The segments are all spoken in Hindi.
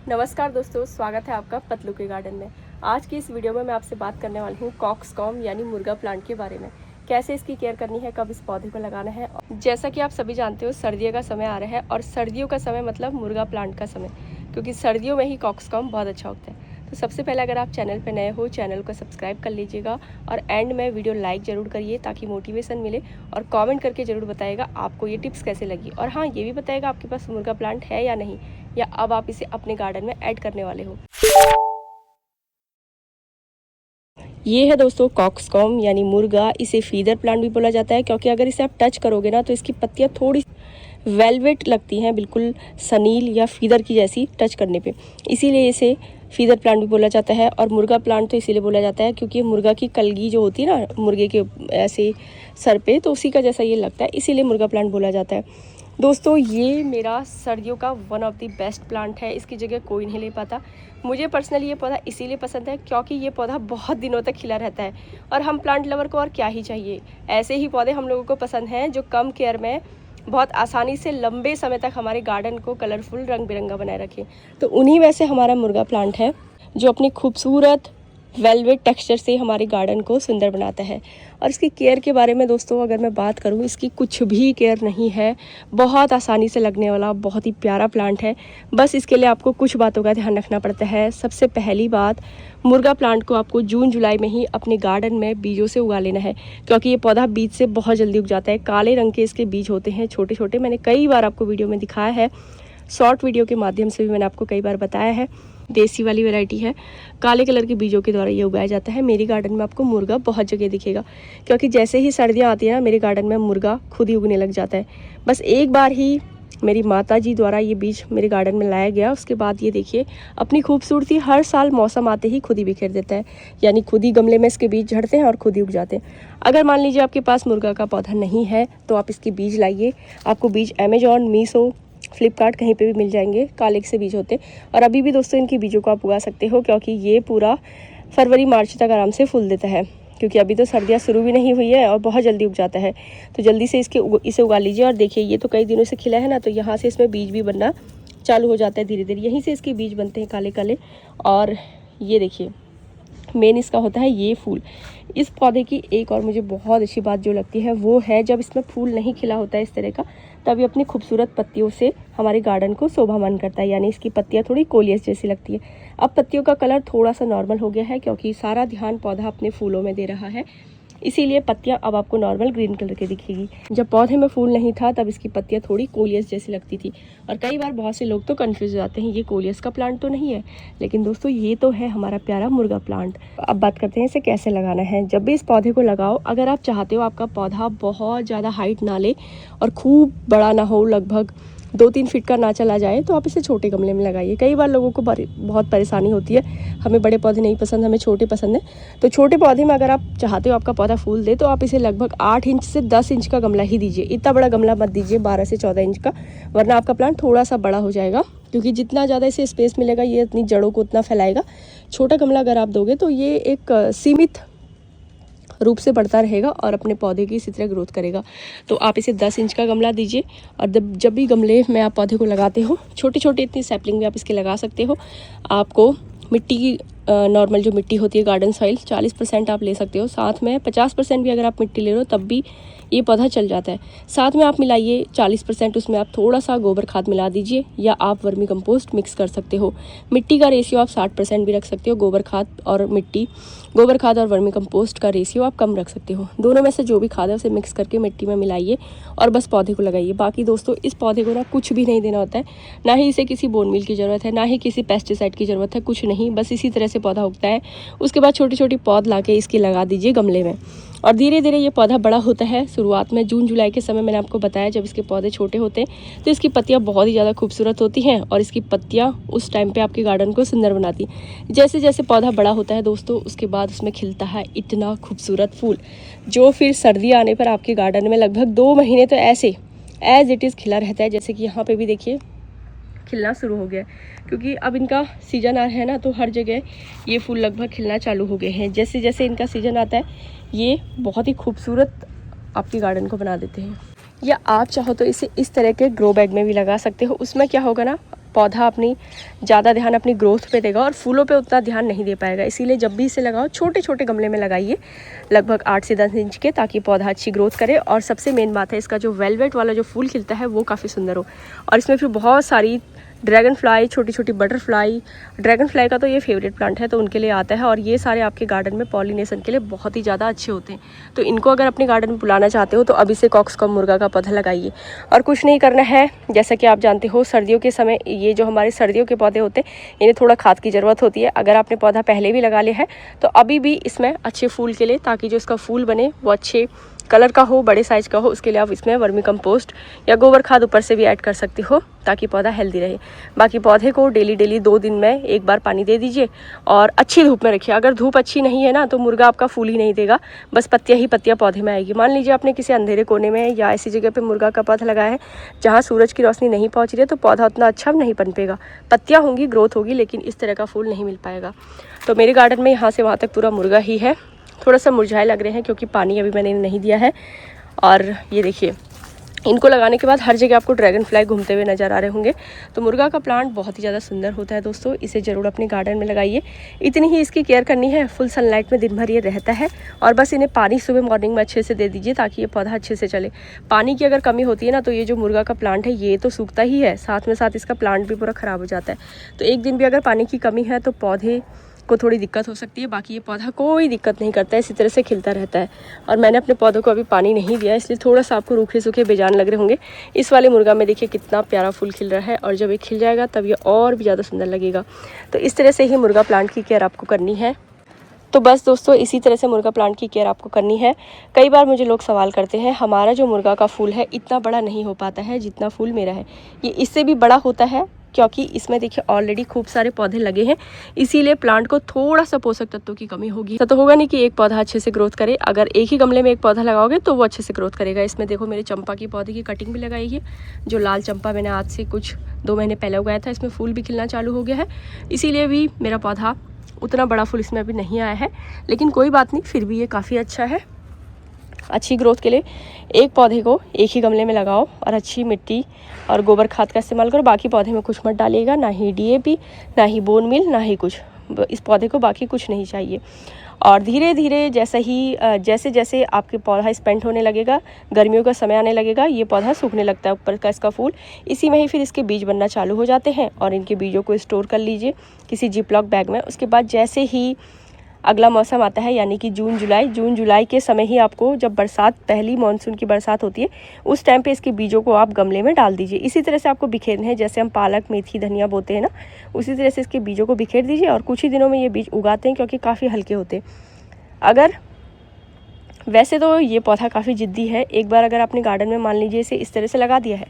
नमस्कार दोस्तों, स्वागत है आपका पतलू के गार्डन में। आज की इस वीडियो में मैं आपसे बात करने वाली हूँ कॉक्सकॉम यानी मुर्गा प्लांट के बारे में। कैसे इसकी केयर करनी है, कब इस पौधे को लगाना है। जैसा कि आप सभी जानते हो, सर्दियों का समय आ रहा है और सर्दियों का समय मतलब मुर्गा प्लांट का समय, क्योंकि सर्दियों में ही कॉक्सकॉम बहुत अच्छा उगता है। तो सबसे पहले अगर आप चैनल पर नए हो, चैनल को सब्सक्राइब कर लीजिएगा और एंड में वीडियो लाइक ज़रूर करिए ताकि मोटिवेशन मिले, और कमेंट करके ज़रूर बताइएगा आपको ये टिप्स कैसे लगी। और हाँ, ये भी बताइएगा आपके पास मुर्गा प्लांट है या नहीं, या अब आप इसे अपने गार्डन में ऐड करने वाले हो। ये है दोस्तों कॉक्सकॉम यानी मुर्गा। इसे फीदर प्लांट भी बोला जाता है, क्योंकि अगर इसे आप टच करोगे ना तो इसकी पत्तियां थोड़ी वेलवेट लगती हैं, बिल्कुल सनील या फीदर की जैसी टच करने पे। इसीलिए इसे फीदर प्लांट भी बोला जाता है। और मुर्गा प्लांट तो इसीलिए बोला जाता है क्योंकि मुर्गा की कलगी जो होती है ना मुर्गे के ऐसे सर पे, तो उसी का जैसा ये लगता है, इसीलिए मुर्गा प्लांट बोला जाता है। दोस्तों, ये मेरा सर्दियों का one of the best plant है। इसकी जगह कोई नहीं ले पाता। मुझे पर्सनली ये पौधा इसीलिए पसंद है क्योंकि ये पौधा बहुत दिनों तक खिला रहता है, और हम प्लांट लवर को और क्या ही चाहिए। ऐसे ही पौधे हम लोगों को पसंद हैं जो कम केयर में बहुत आसानी से लंबे समय तक हमारे गार्डन को कलरफुल रंग बिरंगा बनाए रखें। तो उन्हीं में से हमारा मुर्गा प्लांट है, जो अपनी खूबसूरत वेलवेट टेक्सचर से हमारे गार्डन को सुंदर बनाता है। और इसकी केयर के बारे में दोस्तों अगर मैं बात करूँ, इसकी कुछ भी केयर नहीं है। बहुत आसानी से लगने वाला बहुत ही प्यारा प्लांट है। बस इसके लिए आपको कुछ बातों का ध्यान रखना पड़ता है। सबसे पहली बात, मुर्गा प्लांट को आपको जून जुलाई में ही अपने गार्डन में बीजों से उगा लेना है, क्योंकि ये पौधा बीज से बहुत जल्दी उग जाता है। काले रंग के इसके बीज होते हैं, छोटे छोटे। मैंने कई बार आपको वीडियो में दिखाया है, शॉर्ट वीडियो के माध्यम से भी मैंने आपको कई बार बताया है। देसी वाली वैरायटी है, काले कलर के बीजों के द्वारा ये उगाया जाता है। मेरी गार्डन में आपको मुर्गा बहुत जगह दिखेगा, क्योंकि जैसे ही सर्दियाँ आती हैं ना, मेरे गार्डन में मुर्गा खुद ही उगने लग जाता है। बस एक बार ही मेरी माता जी द्वारा ये बीज मेरे गार्डन में लाया गया, उसके बाद ये देखिए अपनी खूबसूरती हर साल मौसम आते ही खुद ही बिखेर देता है। यानी खुद ही गमले में इसके बीज झड़ते हैं और खुद ही उग जाते हैं। अगर मान लीजिए आपके पास मुर्गा का पौधा नहीं है तो आप इसके बीज लाइए। आपको बीज अमेजॉन, मीशो, फ्लिपकार्ट कहीं पे भी मिल जाएंगे। काले से बीज होते हैं, और अभी भी दोस्तों इनकी बीजों को आप उगा सकते हो, क्योंकि ये पूरा फरवरी मार्च तक आराम से फूल देता है। क्योंकि अभी तो सर्दियाँ शुरू भी नहीं हुई है और बहुत जल्दी उग जाता है। तो जल्दी से इसे उगा लीजिए। और देखिए ये तो कई दिनों से खिला है ना, तो यहाँ से इसमें बीज भी बनना चालू हो जाता है धीरे धीरे। यहीं से इसके बीज बनते हैं काले काले। और ये देखिए मेन इसका होता है ये फूल। इस पौधे की एक और मुझे बहुत अच्छी बात जो लगती है वो है, जब इसमें फूल नहीं खिला होता है इस तरह का, तब ये अपनी खूबसूरत पत्तियों से हमारे गार्डन को शोभामान करता है। यानी इसकी पत्तियाँ थोड़ी कोलियस जैसी लगती है। अब पत्तियों का कलर थोड़ा सा नॉर्मल हो गया है, क्योंकि सारा ध्यान पौधा अपने फूलों में दे रहा है, इसीलिए पत्तियां अब आपको नॉर्मल ग्रीन कलर की दिखेगी। जब पौधे में फूल नहीं था तब इसकी पत्तियां थोड़ी कोलियस जैसी लगती थी। और कई बार बहुत से लोग तो कंफ्यूज हो जाते हैं, ये कोलियस का प्लांट तो नहीं है। लेकिन दोस्तों ये तो है हमारा प्यारा मुर्गा प्लांट। अब बात करते हैं इसे कैसे लगाना है। जब भी इस पौधे को लगाओ, अगर आप चाहते हो आपका पौधा बहुत ज़्यादा हाइट ना ले और खूब बड़ा ना हो, लगभग 2-3 फीट का ना चला जाए, तो आप इसे छोटे गमले में लगाइए। कई बार लोगों को बहुत परेशानी होती है, हमें बड़े पौधे नहीं पसंद, हमें छोटे पसंद है। तो छोटे पौधे में अगर आप चाहते हो आपका पौधा फूल दे, तो आप इसे लगभग 8 इंच से 10 इंच का गमला ही दीजिए। इतना बड़ा गमला मत दीजिए 12 से 14 इंच का, वरना आपका प्लांट थोड़ा सा बड़ा हो जाएगा। क्योंकि जितना ज़्यादा इसे स्पेस मिलेगा ये अपनी जड़ों को उतना फैलाएगा। छोटा गमला अगर आप दोगे तो ये एक सीमित रूप से बढ़ता रहेगा और अपने पौधे की इसी तरह ग्रोथ करेगा। तो आप इसे 10 इंच का गमला दीजिए। और जब भी गमले में आप पौधे को लगाते हो, छोटे छोटे इतनी सैपलिंग भी आप इसके लगा सकते हो। आपको मिट्टी की नॉर्मल जो मिट्टी होती है गार्डन सॉइल 40% आप ले सकते हो। साथ में 50% भी अगर आप मिट्टी ले रहे हो तब भी ये पौधा चल जाता है। साथ में आप मिलाइए 40%, उसमें आप थोड़ा सा गोबर खाद मिला दीजिए, या आप वर्मी कंपोस्ट मिक्स कर सकते हो। मिट्टी का रेशियो आप 60% भी रख सकते हो। गोबर खाद और वर्मी कंपोस्ट का रेशियो आप कम रख सकते हो। दोनों में से जो भी खाद है उसे मिक्स करके मिट्टी में मिलाइए और बस पौधे को लगाइए। बाकी दोस्तों इस पौधे को ना कुछ भी नहीं देना होता है, ना ही इसे किसी बोन मील की ज़रूरत है, ना ही किसी पेस्टिसाइड की ज़रूरत है, कुछ नहीं। बस इसी तरह से पौधा उगता है। उसके बाद छोटी छोटी पौध ला के इसकी लगा दीजिए गमले में, और धीरे धीरे ये पौधा बड़ा होता है। शुरुआत में जून जुलाई के समय मैंने आपको बताया, जब इसके पौधे छोटे होते हैं तो इसकी पत्तियां बहुत ही ज़्यादा खूबसूरत होती हैं, और इसकी पत्तियां उस टाइम पे आपके गार्डन को सुंदर बनाती हैं। जैसे जैसे पौधा बड़ा होता है दोस्तों, उसके बाद उसमें खिलता है इतना खूबसूरत फूल, जो फिर सर्दी आने पर आपके गार्डन में लगभग 2 महीने तो ऐसे एज इट इज़ खिला रहता है। जैसे कि यहाँ पर भी देखिए खिलना शुरू हो गया, क्योंकि अब इनका सीज़न आ रहा है ना, तो हर जगह ये फूल लगभग खिलना चालू हो गए हैं। जैसे जैसे इनका सीज़न आता है ये बहुत ही खूबसूरत आपके गार्डन को बना देते हैं। या आप चाहो तो इसे इस तरह के ग्रो बैग में भी लगा सकते हो। उसमें क्या होगा ना, पौधा अपनी ज़्यादा ध्यान अपनी ग्रोथ पे देगा और फूलों पे उतना ध्यान नहीं दे पाएगा। इसीलिए जब भी इसे लगाओ छोटे छोटे गमले में लगाइए, लगभग 8 से 10 इंच के, ताकि पौधा अच्छी ग्रोथ करे। और सबसे मेन बात है, इसका जो वेलवेट वाला जो फूल खिलता है वो काफ़ी सुंदर हो। और इसमें फिर बहुत सारी ड्रैगन फ्लाई, छोटी छोटी बटरफ्लाई, ड्रैगन फ्लाई का तो ये फेवरेट प्लांट है तो उनके लिए आता है। और ये सारे आपके गार्डन में पॉलिनेशन के लिए बहुत ही ज़्यादा अच्छे होते हैं। तो इनको अगर अपने गार्डन में बुलाना चाहते हो तो अभी से कॉक्सकॉम मुर्गा का पौधा लगाइए। और कुछ नहीं करना है, जैसा कि आप जानते हो सर्दियों के समय ये जो हमारे सर्दियों के पौधे होते हैं इन्हें थोड़ा खाद की ज़रूरत होती है। अगर आपने पौधा पहले भी लगा लिया है तो अभी भी इसमें अच्छे फूल के लिए, ताकि जो इसका फूल बने वो अच्छे कलर का हो, बड़े साइज़ का हो, उसके लिए आप इसमें वर्मी कंपोस्ट या गोबर खाद ऊपर से भी ऐड कर सकते हो ताकि पौधा हेल्दी रहे। बाकी पौधे को डेली 2 दिन में एक बार पानी दे दीजिए और अच्छी धूप में रखिए। अगर धूप अच्छी नहीं है ना तो मुर्गा आपका फूल ही नहीं देगा, बस पत्तियाँ ही पत्तियाँ पौधे में आएगी। मान लीजिए आपने किसी अंधेरे कोने में या ऐसी जगह पे मुर्गा का पौधा लगाया है जहाँ सूरज की रोशनी नहीं पहुँच रही है तो पौधा उतना अच्छा नहीं पनपेगा। पत्तियाँ होंगी, ग्रोथ होगी, लेकिन इस तरह का फूल नहीं मिल पाएगा। तो मेरे गार्डन में यहाँ से वहाँ तक पूरा मुर्गा ही है। थोड़ा सा मुरझाए लग रहे हैं क्योंकि पानी अभी मैंने नहीं दिया है। और ये देखिए, इनको लगाने के बाद हर जगह आपको ड्रैगन फ्लाई घूमते हुए नज़र आ रहे होंगे। तो मुर्गा का प्लांट बहुत ही ज़्यादा सुंदर होता है दोस्तों, इसे ज़रूर अपने गार्डन में लगाइए। इतनी ही इसकी केयर करनी है, फुल सनलाइट में दिन भर ये रहता है और बस इन्हें पानी सुबह मॉर्निंग में अच्छे से दे दीजिए ताकि ये पौधा अच्छे से चले। पानी की अगर कमी होती है ना तो ये जो मुर्गा का प्लांट है ये तो सूखता ही है, साथ में साथ इसका प्लांट भी पूरा ख़राब हो जाता है। तो एक दिन भी अगर पानी की कमी है तो पौधे को थोड़ी दिक्कत हो सकती है। बाकी ये पौधा कोई दिक्कत नहीं करता है, इसी तरह से खिलता रहता है। और मैंने अपने पौधों को अभी पानी नहीं दिया, इसलिए थोड़ा सा आपको रूखे सूखे बेजान लग रहे होंगे। इस वाले मुर्गा में देखिए कितना प्यारा फूल खिल रहा है और जब ये खिल जाएगा तब ये और भी ज़्यादा सुंदर लगेगा। तो इस तरह से ही मुर्गा प्लांट की केयर आपको करनी है। तो बस दोस्तों, इसी तरह से मुर्गा प्लांट की केयर आपको करनी है। कई बार मुझे लोग सवाल करते हैं, हमारा जो मुर्गा का फूल है इतना बड़ा नहीं हो पाता है जितना फूल मेरा है। ये इससे भी बड़ा होता है क्योंकि इसमें देखिए ऑलरेडी खूब सारे पौधे लगे हैं, इसीलिए प्लांट को थोड़ा सा पोषक तत्वों की कमी होगी। तो होगा नहीं कि एक पौधा अच्छे से ग्रोथ करे। अगर एक ही गमले में एक पौधा लगाओगे तो वो अच्छे से ग्रोथ करेगा। इसमें देखो मेरे चंपा की पौधे की कटिंग भी लगाई है। जो लाल चंपा मैंने आज से कुछ 2 महीने पहले उगाया था, इसमें फूल भी खिलना चालू हो गया है। इसीलिए भी मेरा पौधा उतना बड़ा फूल इसमें अभी नहीं आया है, लेकिन कोई बात नहीं, फिर भी ये काफ़ी अच्छा है। अच्छी ग्रोथ के लिए एक पौधे को एक ही गमले में लगाओ और अच्छी मिट्टी और गोबर खाद का इस्तेमाल करो। बाकी पौधे में कुछ मत डालिएगा, ना ही DAP, ना ही बोन मील, ना ही कुछ। इस पौधे को बाकी कुछ नहीं चाहिए। और धीरे धीरे जैसे जैसे आपके पौधा स्पेंट होने लगेगा, गर्मियों का समय आने लगेगा, ये पौधा सूखने लगता है ऊपर का इसका फूल। इसी में ही फिर इसके बीज बनना चालू हो जाते हैं और इनके बीजों को स्टोर कर लीजिए किसी जिपलॉक बैग में। उसके बाद जैसे ही अगला मौसम आता है यानी कि जून जुलाई के समय ही आपको, जब बरसात, पहली मानसून की बरसात होती है, उस टाइम पे इसके बीजों को आप गमले में डाल दीजिए। इसी तरह से आपको बिखेरने हैं, जैसे हम पालक, मेथी, धनिया बोते हैं ना, उसी तरह से इसके बीजों को बिखेर दीजिए। और कुछ ही दिनों में ये बीज उगाते हैं क्योंकि काफ़ी हल्के होते हैं। अगर वैसे तो ये पौधा काफ़ी ज़िद्दी है। एक बार अगर आपने गार्डन में मान लीजिए इसे इस तरह से लगा दिया है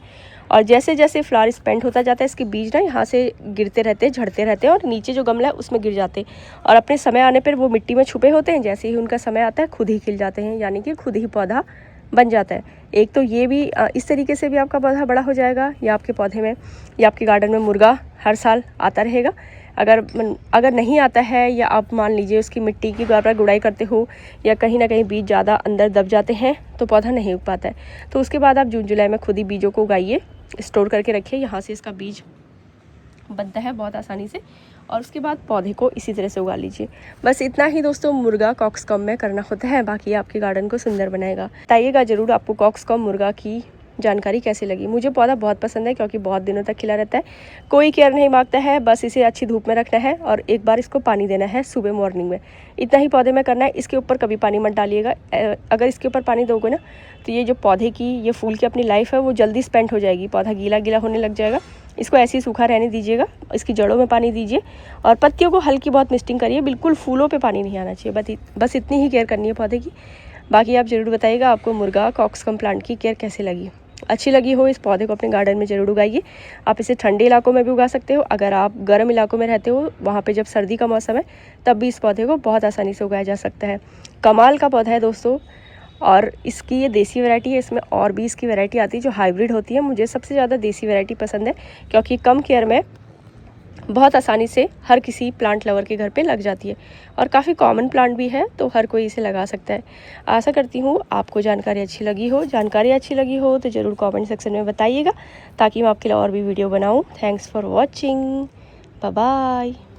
और जैसे जैसे फ्लावर स्पेंट होता जाता है इसके बीज ना यहाँ से गिरते रहते हैं, झड़ते रहते हैं और नीचे जो गमला है उसमें गिर जाते हैं और अपने समय आने पर वो मिट्टी में छुपे होते हैं। जैसे ही उनका समय आता है खुद ही खिल जाते हैं, यानी कि खुद ही पौधा बन जाता है। एक तो ये भी इस तरीके से भी आपका पौधा बड़ा हो जाएगा, या आपके पौधे में या आपके गार्डन में मुर्गा हर साल आता रहेगा। अगर नहीं आता है या आप मान लीजिए उसकी मिट्टी की बार गुड़ाई करते हो या कहीं ना कहीं बीज ज़्यादा अंदर दब जाते हैं तो पौधा नहीं उग पाता है। तो उसके बाद आप जून जुलाई में खुद ही बीजों को उगाइए, स्टोर करके रखिए। यहाँ से इसका बीज बनता है बहुत आसानी से और उसके बाद पौधे को इसी तरह से उगा लीजिए। बस इतना ही दोस्तों मुर्गा कॉक्सकॉम में करना होता है, बाकी आपके गार्डन को सुंदर बनाएगा। बताइएगा ज़रूर आपको कॉक्सकॉम मुर्गा की जानकारी कैसी लगी। मुझे पौधा बहुत पसंद है क्योंकि बहुत दिनों तक खिला रहता है, कोई केयर नहीं मांगता है, बस इसे अच्छी धूप में रखना है और एक बार इसको पानी देना है सुबह मॉर्निंग में। इतना ही पौधे में करना है। इसके ऊपर कभी पानी मत डालिएगा। अगर इसके ऊपर पानी दोगे ना तो ये जो पौधे की, ये फूल की अपनी लाइफ है वो जल्दी स्पेंड हो जाएगी, पौधा गीला गीला होने लग जाएगा। इसको ऐसे ही सूखा रहने दीजिएगा। इसकी जड़ों में पानी दीजिए और पत्तियों को हल्की बहुत मिस्टिंग करिए, बिल्कुल फूलों पे पानी नहीं आना चाहिए। बस इतनी ही केयर करनी है पौधे की। बाकी आप ज़रूर बताइएगा आपको मुर्गा कॉक्सकॉम प्लांट की केयर कैसी लगी। अच्छी लगी हो इस पौधे को अपने गार्डन में ज़रूर उगाइए। आप इसे ठंडे इलाकों में भी उगा सकते हो। अगर आप गर्म इलाकों में रहते हो, वहाँ पे जब सर्दी का मौसम है, तब भी इस पौधे को बहुत आसानी से उगाया जा सकता है। कमाल का पौधा है दोस्तों। और इसकी ये देसी वैरायटी है, इसमें और भी इसकी वैरायटी आती है जो हाइब्रिड होती है। मुझे सबसे ज़्यादा देसी वैरायटी पसंद है क्योंकि कम केयर में बहुत आसानी से हर किसी प्लांट लवर के घर पे लग जाती है और काफ़ी कॉमन प्लांट भी है, तो हर कोई इसे लगा सकता है। आशा करती हूँ आपको जानकारी अच्छी लगी हो। जानकारी अच्छी लगी हो तो ज़रूर कमेंट सेक्शन में बताइएगा ताकि मैं आपके लिए और भी वीडियो बनाऊँ। Thanks for watching. Bye bye.